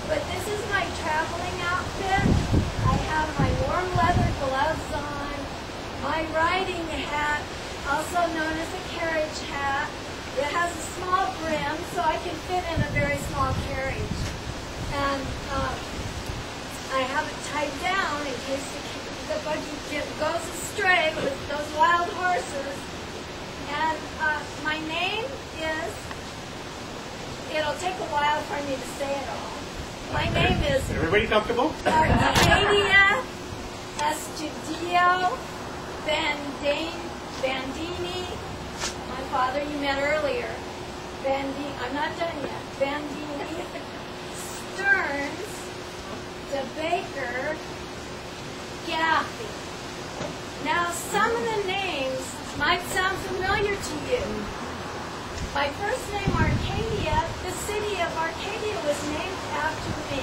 But this is my traveling outfit. I have my warm leather gloves on, my riding hat, also known as a carriage hat. It has a small brim, so I can fit in a very small carriage. And I have it tied down in case the buggy goes astray with those wild horses. And my name is, it'll take a while for me to say it all. My name is... Everybody comfortable? Arcadia Estudio Bandini. My father you met earlier. Bandini, I'm not done yet. Bandini Stearns de Baker Gaffey. Now some of the names might sound familiar to you. My first name, Arcadia, the city of Arcadia was named after me.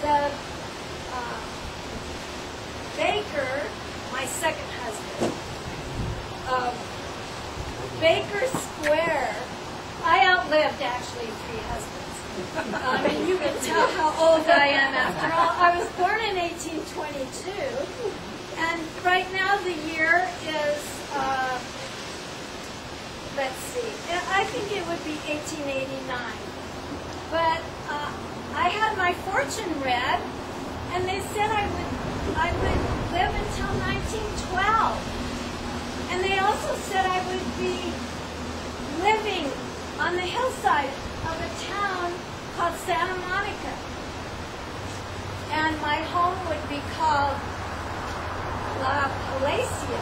The Baker, my second husband, Baker Square, I outlived actually 3 husbands. And you can tell how old I am after all. I was born in 1822, and right now the year is, let's see, I think it would be 1889. But I had my fortune read, and they said I would live until 1912. And they also said I would be living on the hillside of a town called Santa Monica. And my home would be called La Palacia.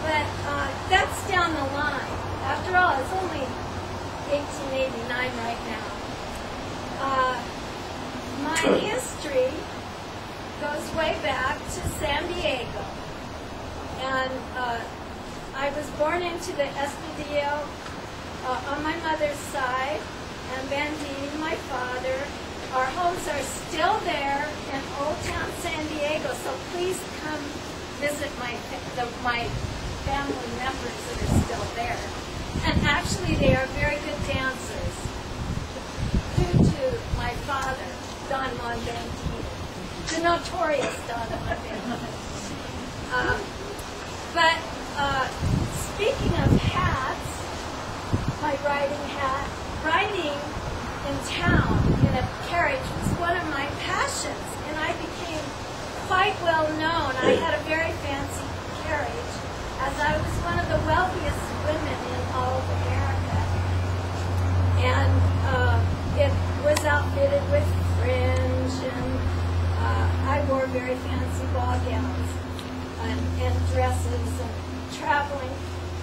But that's down the line. After all, it's only 1889 right now. My history goes way back to San Diego. And I was born into the Estudio on my mother's side, and Bandini, my father. Our homes are still there in Old Town San Diego, so please come visit my family members that are still there. And actually, they are very good dancers, due to my father, Don Mondantini, the notorious Don Mondantini. But speaking of hats, my riding hat, riding in town in a carriage was one of my passions, and I became quite well known. I had a very fancy carriage, as I was one of the wealthiest women in all of America. And it was outfitted with fringe, and I wore very fancy ball gowns and dresses and traveling,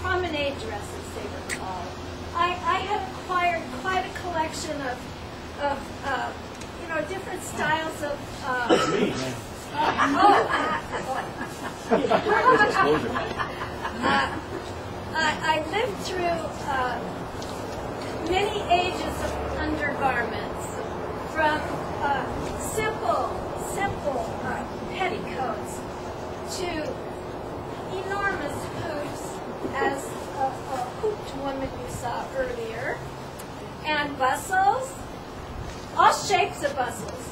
promenade dresses they were called. I had acquired quite a collection of different styles of I lived through many ages of undergarments, from simple petticoats to enormous hoops, as a hooped woman you saw earlier, and bustles, all shapes of bustles.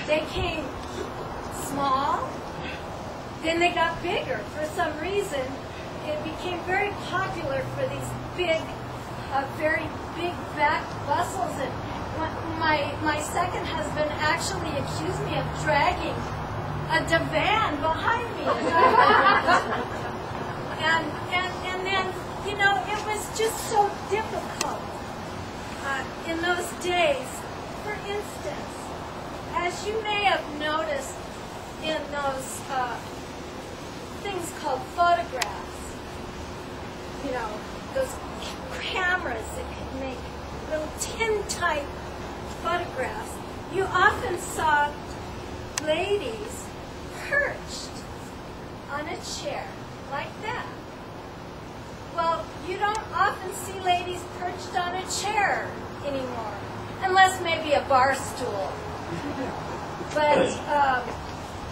They came small, then they got bigger. For some reason, it became very popular for these big, very big back bustles. And my second husband actually accused me of dragging a divan behind me. and then, it was just so difficult in those days. For instance, as you may have noticed in those things called photographs, those cameras that could make little tin-type photographs, you often saw ladies perched on a chair like that. Well, you don't often see ladies perched on a chair anymore, unless maybe a bar stool. But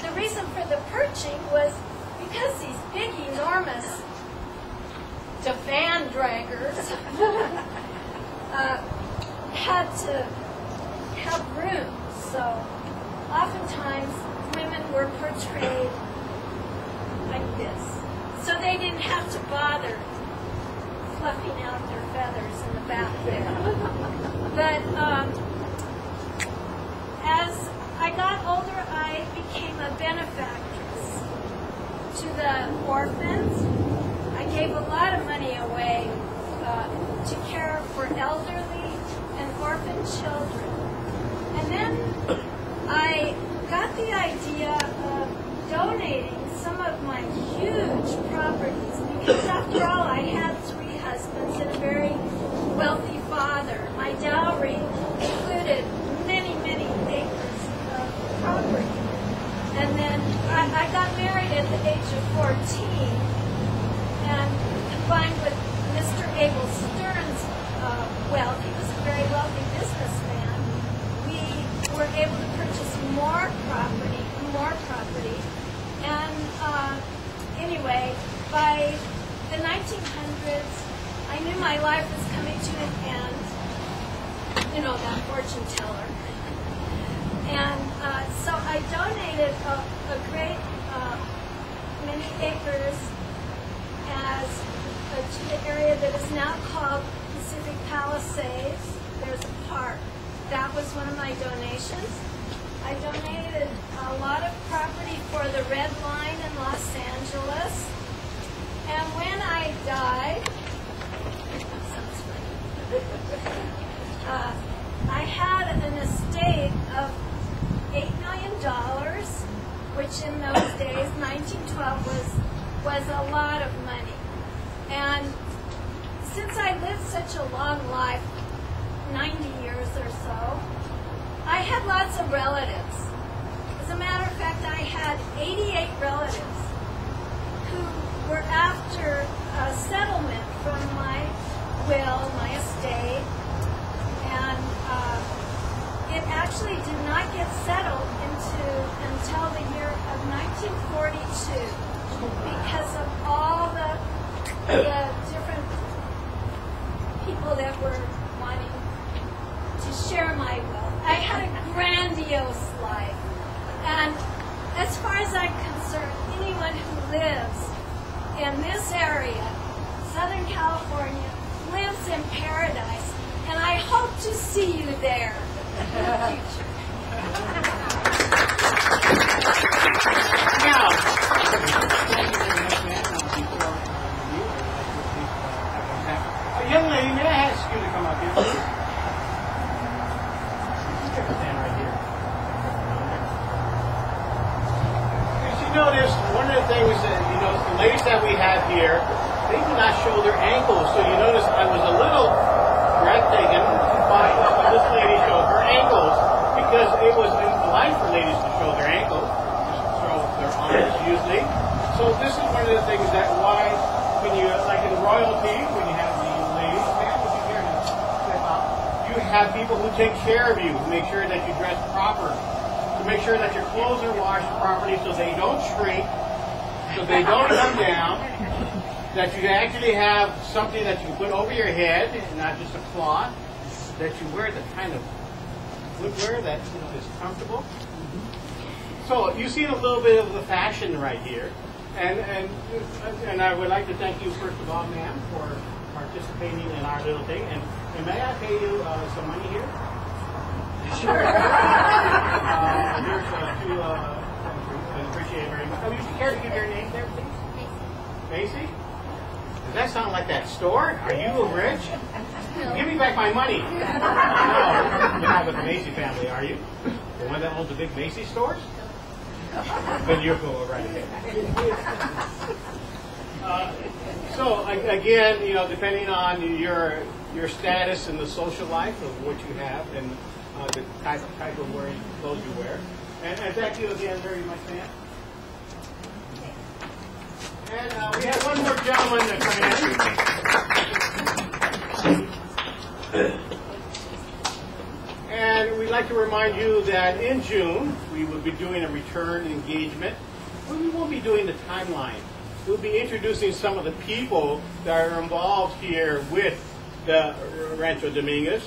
the reason for the perching was because these big, enormous divan draggers had to have room, so oftentimes women were portrayed like this. So they didn't have to bother fluffing out their feathers in the back there. But as I got older, I became a benefactress to the orphans. I gave a lot of money away to care for elderly and orphan children. And then I got the idea of donating some of my huge properties, because after all, I had 3 husbands and a very wealthy father. My dowry included many, many acres of property. And then I got married at the age of 14, and combined with Mr. Abel Stern's wealth, he was a very wealthy businessman, we were able to purchase more property. And anyway, by the 1900s, I knew my life was coming to an end. You know, that fortune teller. And so I donated a great many acres to the area that is now called Pacific Palisades. There's a park. That was one of my donations. I donated a lot of property for the Red Line in Los Angeles. And when I died, I had an estate of $8 million, which in those days, 1912, was a lot of money. And since I lived such a long life, 90 years or so, I had lots of relatives. As a matter of fact, I had 88 relatives who were after a settlement from my will, my estate, and it actually did not get settled until the year of 1942 because of all the different people that were wanting to share my wealth. I had a grandiose life, and as far as I'm concerned, anyone who lives in this area, Southern California, lives in paradise, and I hope to see you there in the future. Now, young lady, may I ask you to come up here, please? Stand right here. As you notice, one of the things that, the ladies that we have here, they do not show their ankles. So you notice I was a little breathtaking by this lady showed her ankles, because it was impolite for ladies to show their ankles, just show their arms usually. So this is one of the things that why, when you, like in royalty, when you have the ladies, man, would you care to step out? You have people who take care of you, who make sure that you dress proper, to make sure that your clothes are washed properly so they don't shrink, so they don't come down, that you actually have something that you put over your head, not just a cloth, that you wear the kind of footwear that is comfortable. So you see a little bit of the fashion right here, and I would like to thank you first of all, ma'am, for participating in our little thing. And may I pay you some money here? Sure. Here's I appreciate it very much. Would you care to give your name there, please? Macy. Does that sound like that store? Are you rich? Give me back my money. No, you're not with the Macy family, are you? The one that owns the big Macy stores? Then you'll go right ahead. So again, depending on your status in the social life of what you have and the type of wearing clothes you wear. And thank you again very much, ma'am. And we have one more gentleman to come in. And we'd like to remind you that in June, we will be doing a return engagement. We won't be doing the timeline. We'll be introducing some of the people that are involved here with the Rancho Dominguez.